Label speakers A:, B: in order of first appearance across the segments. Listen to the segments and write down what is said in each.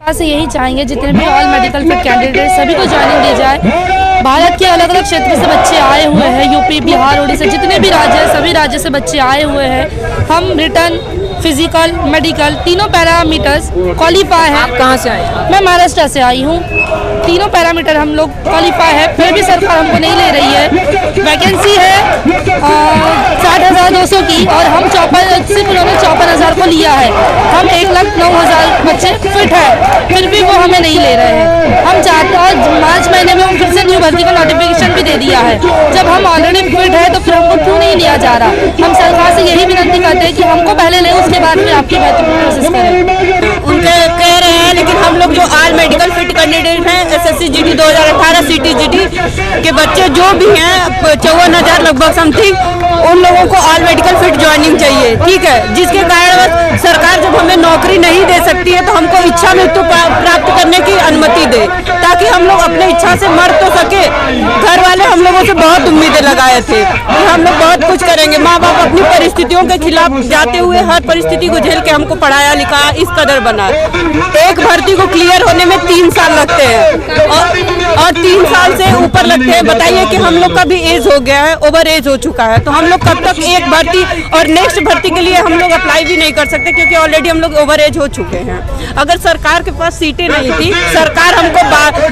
A: से यही चाहेंगे जितने भी ऑल मेडिकल फिट कैंडिडेट सभी को ज्वाइनिंग दी जाए। भारत के अलग अलग क्षेत्र से बच्चे आए हुए हैं, यूपी, बिहार, उड़ीसा, जितने भी राज्य हैं सभी राज्य से बच्चे आए हुए हैं। हम रिटर्न, फिजिकल, मेडिकल तीनों पैरामीटर्स क्वालिफाई है।
B: आप कहाँ से आए?
A: मैं महाराष्ट्र से आई हूँ। तीनों पैरामीटर हम लोग क्वालिफाई है, फिर भी सरकार हमको नहीं ले रही है। वैकेंसी है 60,200 की और हम सिर्फ उन्होंने 54,000 को लिया है। हम 1,09,000 बच्चे फिट है, फिर भी वो हमें नहीं ले रहे हैं। हम चाहते हैं मार्च महीने में हम फिर से न्यू भर्ती का नोटिफिकेशन भी दे दिया है। जब हम ऑलरेडी फिट है तो फिर हमको क्यों नहीं लिया जा रहा? हम सरकार से यही विनती करते हैं कि हमको पहले ले, उसके बाद फिर आपकी भर्ती प्रोसेस करें।
B: उनके कह रहे हैं, लेकिन हम लोग जो ऑल मेडिकल फिट कैंडिडेट हैं SSC GD 2018 CT GD के बच्चे जो भी हैं 54,000 लगभग समथिंग, उन लोगों को ऑल मेडिकल फिट ज्वाइनिंग चाहिए, ठीक है। जिसके कारण सरकार जब हमें नौकरी नहीं दे सकती है तो हमको इच्छा मृत्यु प्राप्त करने की अनुमति दे, ताकि हम लोग अपने इच्छा से मर तो सके। घर वाले हम लोगों से बहुत उम्मीदें लगाए थे कि हम लोग बहुत कुछ करेंगे। माँ बाप अपनी परिस्थितियों के खिलाफ जाते हुए हर परिस्थिति को झेल के हमको पढ़ाया लिखाया, इस कदर बना। एक भर्ती को क्लियर होने में 3 साल लगते हैं और 3 साल से ऊपर लगते हैं। बताइए कि हम लोग का भी एज हो गया है, ओवर एज हो चुका है, तो हम लोग कब तक एक भर्ती और नेक्स्ट भर्ती के लिए हम लोग अप्लाई भी नहीं कर सकते, क्योंकि ऑलरेडी हम लोग ओवर एज हो चुके हैं। अगर सरकार के पास सीटें नहीं थी, सरकार हमको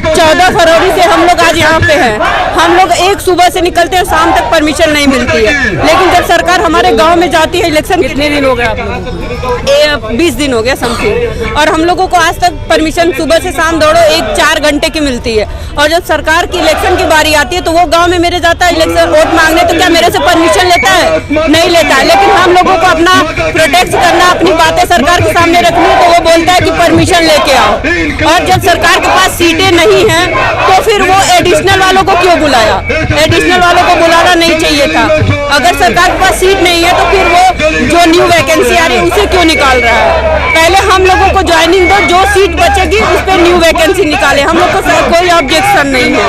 B: 14 फरवरी से हम लोग आज यहाँ पे हैं। हम लोग एक सुबह से निकलते हैं, शाम तक परमिशन नहीं मिलती है। लेकिन जब सरकार हमारे गाँव में जाती है इलेक्शन, कितने दिन हो गए आप लोगों?
A: 20 दिन हो गया समथिंग, और हम लोगों को आज तक परमिशन सुबह से शाम दौड़ो 4 घंटे की मिलती है। और जब सरकार की इलेक्शन की बारी आती है तो वो गांव में मेरे जाता है इलेक्शन वोट मांगने, तो क्या मेरे से परमिशन लेता है? नहीं लेता है। लेकिन हम लोगों को अपना प्रोटेक्ट करना, अपनी बातें सरकार के सामने रखनी है, तो वो बोलता है कि परमिशन लेके आओ। और जब सरकार के पास सीटें नहीं हैं तो फिर वो एडिशनल वालों को क्यों बुलाया? एडिशनल वालों को बुलाना नहीं चाहिए था। अगर सरकार के पास सीट नहीं है तो फिर वो जो न्यू वैकेंसी आ रही है उसे क्यों निकाल रहा है? पहले हम लोगों को ज्वाइनिंग दो, जो सीट बचेगी उस पर न्यू वैकेंसी निकाले। हम लोग को कोई ऑब्जेक्शन नहीं है।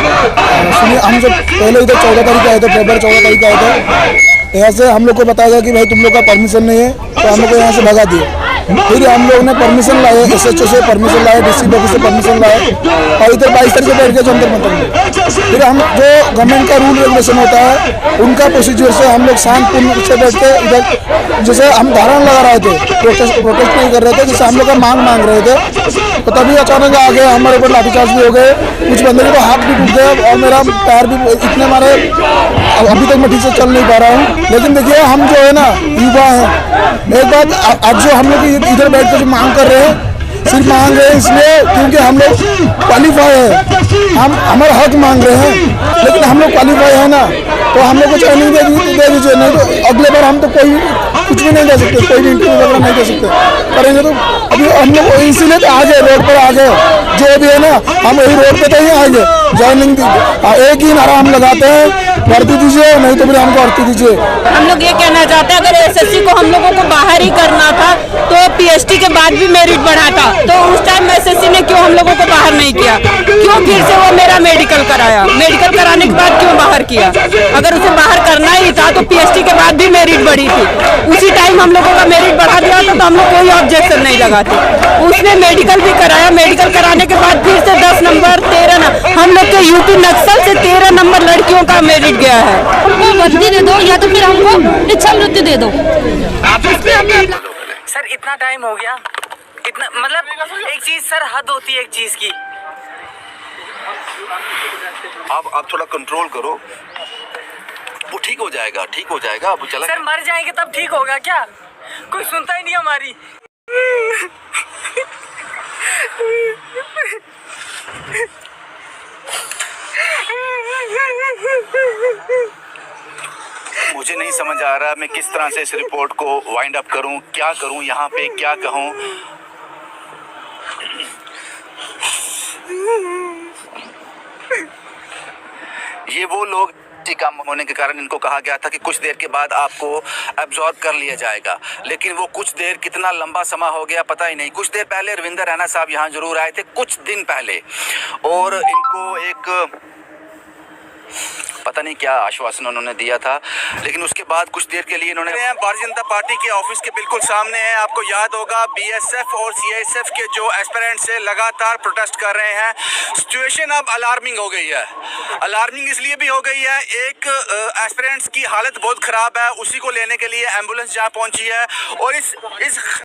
C: सुनिए, हम जब पहले इधर 14 तारीख आए थे, फेब्रुआरी 14 तारीख आए थे, यहाँ से हम लोग को बताया गया कि भाई तुम लोग का परमिशन नहीं है, तो हम लोग को यहाँ से भगा दिए। फिर हम लोग ने परमिशन लाए, SHO से परमिशन लाए, DC ऑफिस से परमिशन लाए, और इधर 22 तारीख से बैठ गए जंतर मंतर में। फिर हम जो गवर्नमेंट का रूल रेगुलेशन होता है उनका प्रोसीजर से हम लोग शांतिपूर्ण से बैठ के इधर, जैसे हम धारण लगा रहे थे, प्रोटेस्ट नहीं कर रहे थे, जैसे हम लोग का मांग रहे थे, तो तभी अचानक आ गए, हमारे ऊपर लाठीचार्ज भी हो गए। कुछ बंदे के तो हाथ भी टूट गए और मेरा पैर भी इतने मारे, अभी तक मैं ठीक से चल नहीं पा रहा हूँ। लेकिन देखिए, हम जो है ना युवा हैं, एक बात आज जो हम लोग इधर बैठ कर जो मांग कर रहे हैं, सिर्फ मांग रहे हैं इसलिए क्योंकि हम लोग क्वालिफाई है, हम हमारा हक मांग रहे हैं। लेकिन हम लोग क्वालिफाई है ना, तो हम लोग को ट्रेनिंग दे दीजिए, नहीं तो अगले बार हम तो कोई कुछ भी नहीं दे सकते, कोई भी इंटरव्यू वगैरह नहीं दे सकते। करेंगे तो अभी हम लोग इसीलिए तो आ गए, रोड पर आ गए। जो भी है ना, हम वही रोड पे तो ही आएंगे। ज्वाइनिंग एक ही नारा हम लगाते हैं, भर्ती दीजिए, नहीं तो फिर हमको भर्ती दीजिए।
B: हम लोग ये कहना चाहते हैं, अगर SSC को हम लोगों को बाहर ही करना था तो PhD के बाद भी मेरिट बढ़ा था, तो उस टाइम SSC ने क्यों हम लोगों को बाहर नहीं किया? क्यों फिर से वो मेरा मेडिकल कराया? मेडिकल कराने के बाद क्यों बाहर किया? अगर उसे बाहर करना ही था तो PhD के बाद भी मेरिट बढ़ी थी, उसी टाइम हम लोगों का मेरिट बढ़ा दिया था, तो हम लोग कोई ऑब्जेक्शन नहीं लगाते। उसने मेडिकल भी कराया, मेडिकल कराने के बाद फिर से 10 नंबर 13 हम लोग के यूपी नक्सल से 13 नंबर लड़कियों का मेरिट गया है।
A: हमको भर्ती दे दो या तो फिर हमको इच्छा मृत्यु दे दो।
D: सर इतना टाइम हो गया, इतना मतलब एक चीज सर, हद होती है एक चीज की।
E: आप थोड़ा कंट्रोल करो, वो ठीक हो जाएगा, ठीक हो जाएगा। अब चला
D: सर मर जाएंगे तब ठीक होगा क्या? कोई सुनता ही नहीं हमारी।
E: मुझे नहीं समझ आ रहा मैं किस तरह से इस रिपोर्ट को वाइंड अप करूं, क्या करूं, यहाँ पे क्या कहूं। ये वो लोग काम होने के कारण इनको कहा गया था कि कुछ देर के बाद आपको एब्जॉर्ब कर लिया जाएगा, लेकिन वो कुछ देर कितना लंबा समय हो गया पता ही नहीं। कुछ देर पहले रविंदर रैना साहब यहाँ जरूर आए थे, कुछ दिन पहले, और इनको एक पता नहीं क्या आश्वासन उन्होंने दिया था, लेकिन उसके बाद कुछ देर के लिए इन्होंने भारतीय जनता पार्टी के ऑफिस के बिल्कुल सामने है। आपको याद होगा बीएसएफ और सीआईएसएफ के जो एस्पिरेंट्स है लगातार प्रोटेस्ट कर रहे हैं। सिचुएशन अब अलार्मिंग हो गई है। अलार्मिंग इसलिए भी हो गई है, एक एस्पिरेंट्स की हालत बहुत ख़राब है, उसी को लेने के लिए एम्बुलेंस जहाँ पहुंची है और इस